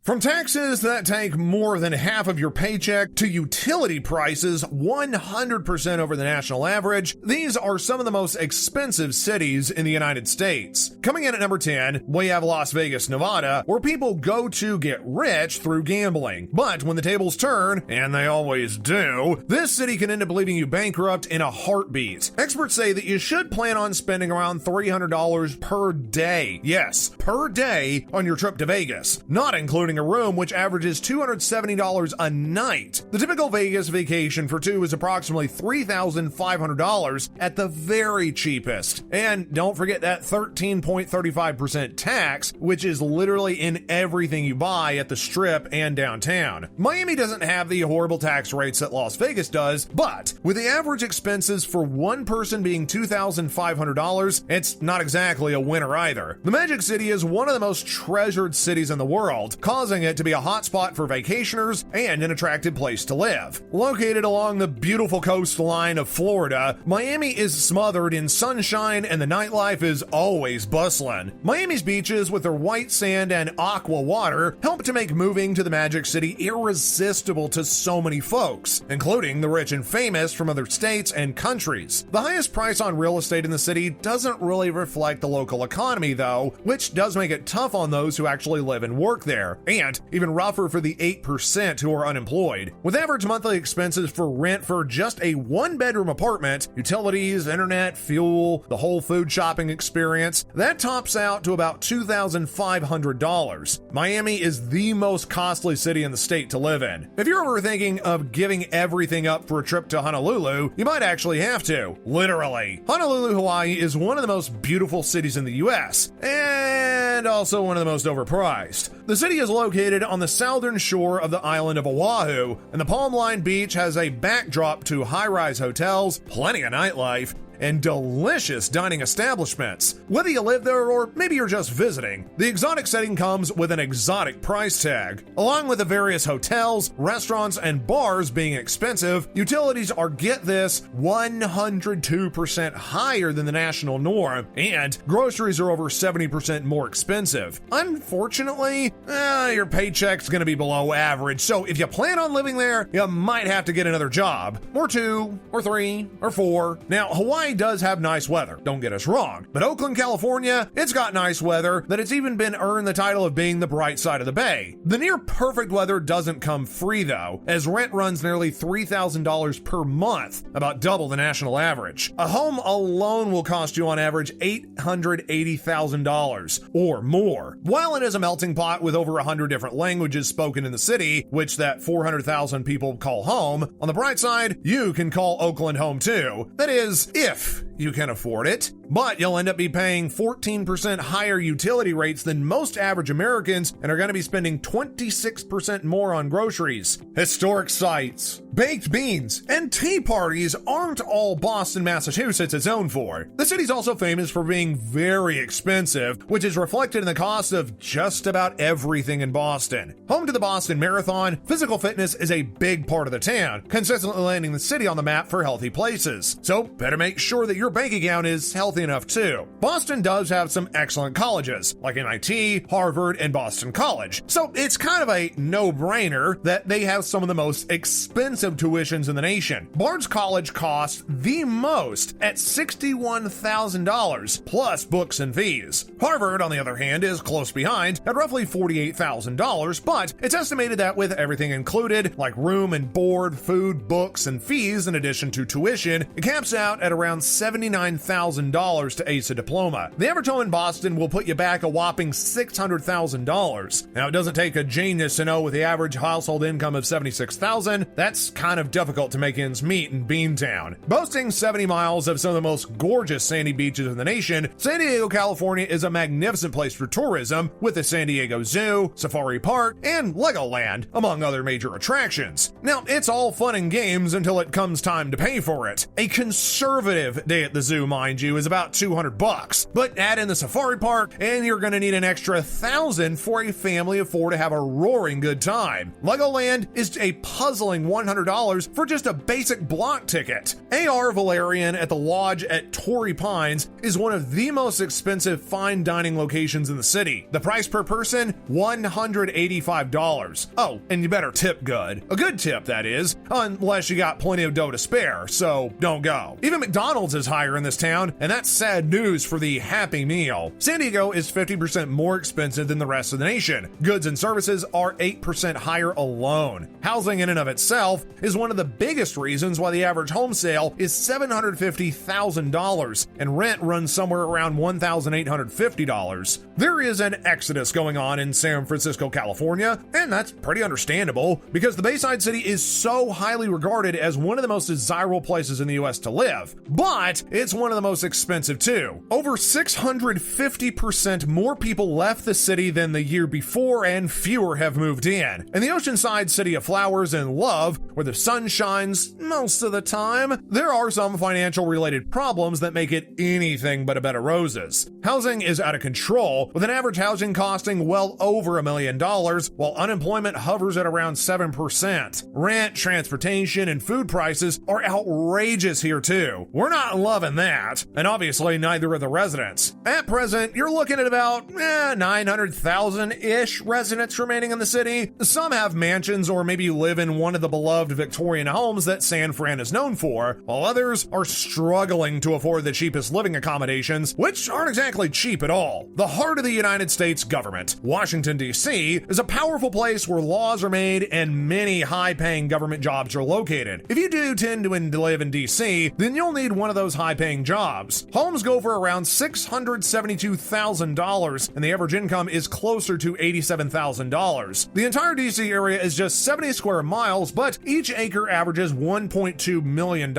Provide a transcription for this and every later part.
From taxes that take more than half of your paycheck to utility prices 100% over the national average, these are some of the most expensive cities in the United States. Coming in at number 10, we have Las Vegas, Nevada, where people go to get rich through gambling. But when the tables turn, and they always do, this city can end up leaving you bankrupt in a heartbeat. Experts say that you should plan on spending around $300 per day. Yes, per day on your trip to Vegas, not including a room, which averages $270 a night. The typical Vegas vacation for two is approximately $3,500 at the very cheapest. And don't forget that 13.35% tax, which is literally in everything you buy at the Strip and downtown. Miami doesn't have the horrible tax rates that Las Vegas does, but with the average expenses for one person being $2,500, it's not exactly a winner either. The Magic City is one of the most treasured cities in the world, causing it to be a hotspot for vacationers and an attractive place to live. Located along the beautiful coastline of Florida, Miami is smothered in sunshine and the nightlife is always bustling. Miami's beaches with their white sand and aqua water help to make moving to the Magic City irresistible to so many folks, including the rich and famous from other states and countries. The highest price on real estate in the city doesn't really reflect the local economy though, which does make it tough on those who actually live and work there, and even rougher for the 8% who are unemployed. With average monthly expenses for rent for just a one-bedroom apartment, utilities, internet, fuel, the whole food shopping experience, that tops out to about $2,500. Miami is the most costly city in the state to live in. If you're ever thinking of giving everything up for a trip to Honolulu, you might actually have to. Literally. Honolulu, Hawaii is one of the most beautiful cities in the US, and also one of the most overpriced. The city is located on the southern shore of the island of Oahu, and the palm-lined beach has a backdrop to high-rise hotels, plenty of nightlife, and delicious dining establishments. Whether you live there or maybe you're just visiting, the exotic setting comes with an exotic price tag. Along with the various hotels, restaurants, and bars being expensive, utilities are, get this, 102% higher than the national norm, and groceries are over 70% more expensive. Unfortunately, your paycheck's gonna be below average, so if you plan on living there, you might have to get another job, or 2, or 3, or 4. Now, Hawaii does have nice weather, don't get us wrong, but Oakland, California, it's got nice weather that it's even been earned the title of being the bright side of the bay. The near perfect weather doesn't come free though, as rent runs nearly $3,000 per month, about double the national average. A home alone will cost you on average $880,000 or more. While it is a melting pot with over 100 different languages spoken in the city, which that 400,000 people call home, on the bright side, you can call Oakland home too. That is, if you can afford it. But you'll end up be paying 14% higher utility rates than most average Americans and are going to be spending 26% more on groceries. Historic sites, baked beans, and tea parties aren't all Boston, Massachusetts is known for. The city's also famous for being very expensive, which is reflected in the cost of just about everything in Boston. Home to the Boston Marathon, physical fitness is a big part of the town, consistently landing the city on the map for healthy places. So better make sure that your bank account is healthy enough too. Boston does have some excellent colleges, like MIT, Harvard, and Boston College. So it's kind of a no-brainer that they have some of the most expensive tuitions in the nation. Bard's College costs the most at $61,000 plus books and fees. Harvard, on the other hand, is close behind at roughly $48,000, but it's estimated that with everything included, like room and board, food, books, and fees in addition to tuition, it caps out at around $79,000 to ace a diploma. The average home in Boston will put you back a whopping $600,000. Now, it doesn't take a genius to know with the average household income of $76,000, that's kind of difficult to make ends meet in Beantown. Boasting 70 miles of some of the most gorgeous sandy beaches in the nation, San Diego, California is a magnificent place for tourism with the San Diego Zoo, Safari Park, and Legoland, among other major attractions. Now, it's all fun and games until it comes time to pay for it. A conservative day stay at the zoo, mind you, is about $200. But add in the safari park, and you're gonna need an extra $1,000 for a family of 4 to have a roaring good time. Legoland is a puzzling $100 for just a basic block ticket. A.R. Valerian at the Lodge at Torrey Pines is one of the most expensive fine dining locations in the city. The price per person, $185. Oh, and you better tip good. A good tip, that is, unless you got plenty of dough to spare, so don't go. Even McDonald's is higher in this town, and that's sad news for the Happy Meal. San Diego is 50% more expensive than the rest of the nation. Goods and services are 8% higher alone. Housing in and of itself is one of the biggest reasons why the average home sale is $750,000, and rent runs somewhere around $1,850. There is an exodus going on in San Francisco, California, and that's pretty understandable because the Bayside City is so highly regarded as one of the most desirable places in the US to live, but it's one of the most expensive too. Over 650% more people left the city than the year before, and fewer have moved in. In the oceanside city of flowers and love, where the sun shines most of the time, there are some financial related problems that make it anything but a bed of roses. Housing is out of control, with an average housing costing well over $1 million, while unemployment hovers at around 7%. Rent, transportation, and food prices are outrageous here too. We're not loving that, and obviously neither are the residents. At present, you're looking at about 900,000-ish residents remaining in the city. Some have mansions or maybe live in one of the beloved Victorian homes that San Fran is known for, while others are struggling to afford the cheapest living accommodations, which aren't exactly cheap at all. The heart of the United States government, Washington, D.C., is a powerful place where laws are made and many high-paying government jobs are located. If you do tend to live in D.C., then you'll need one of those high-paying jobs. Homes go for around $672,000, and the average income is closer to $87,000. The entire D.C. area is just 70 square miles, but each acre averages $1.2 million.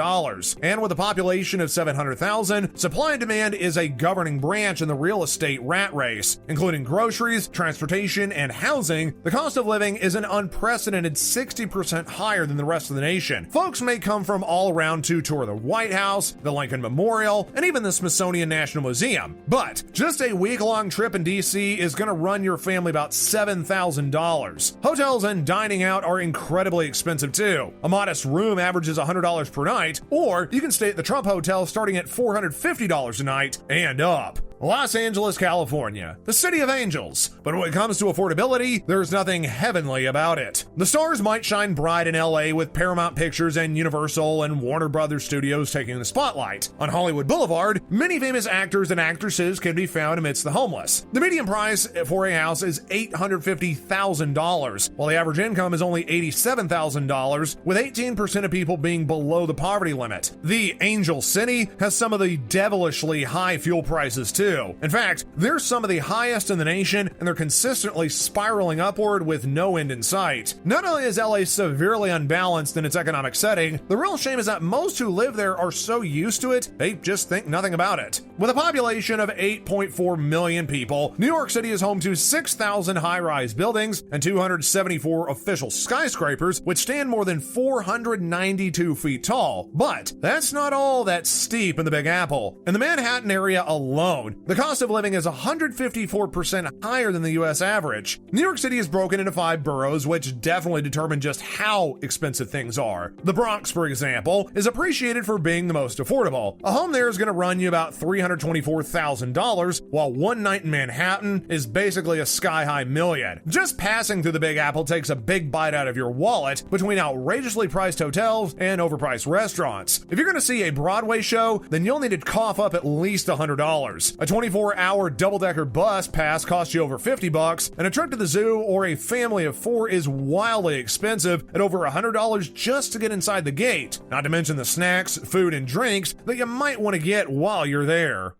And with a population of 700,000, supply and demand is a governing branch in the real estate rat race. Including groceries, transportation, and housing, the cost of living is an unprecedented 60% higher than the rest of the nation. Folks may come from all around to tour the White House, the Lincoln Memorial, and even the Smithsonian National Museum. But just a week-long trip in DC is going to run your family about $7,000. Hotels and dining out are incredibly expensive too. A modest room averages $100 per night, or you can stay at the Trump Hotel starting at $450 a night and up. Los Angeles, California, the city of angels. But when it comes to affordability, there's nothing heavenly about it. The stars might shine bright in LA with Paramount Pictures and Universal and Warner Brothers Studios taking the spotlight. On Hollywood Boulevard, many famous actors and actresses can be found amidst the homeless. The median price for a house is $850,000, while the average income is only $87,000, with 18% of people being below the poverty limit. The Angel City has some of the devilishly high fuel prices too. In fact, they're some of the highest in the nation, and they're consistently spiraling upward with no end in sight. Not only is LA severely unbalanced in its economic setting, the real shame is that most who live there are so used to it, they just think nothing about it. With a population of 8.4 million people, New York City is home to 6,000 high-rise buildings and 274 official skyscrapers, which stand more than 492 feet tall. But that's not all that's steep in the Big Apple. In the Manhattan area alone, the cost of living is 154% higher than the US average. New York City is broken into 5 boroughs, which definitely determine just how expensive things are. The Bronx, for example, is appreciated for being the most affordable. A home there is going to run you about $324,000, while one night in Manhattan is basically a sky-high million. Just passing through the Big Apple takes a big bite out of your wallet between outrageously priced hotels and overpriced restaurants. If you're going to see a Broadway show, then you'll need to cough up at least $100. A 24-hour double-decker bus pass costs you over $50, and a trip to the zoo or a family of 4 is wildly expensive at over $100 just to get inside the gate, not to mention the snacks, food, and drinks that you might want to get while you're there.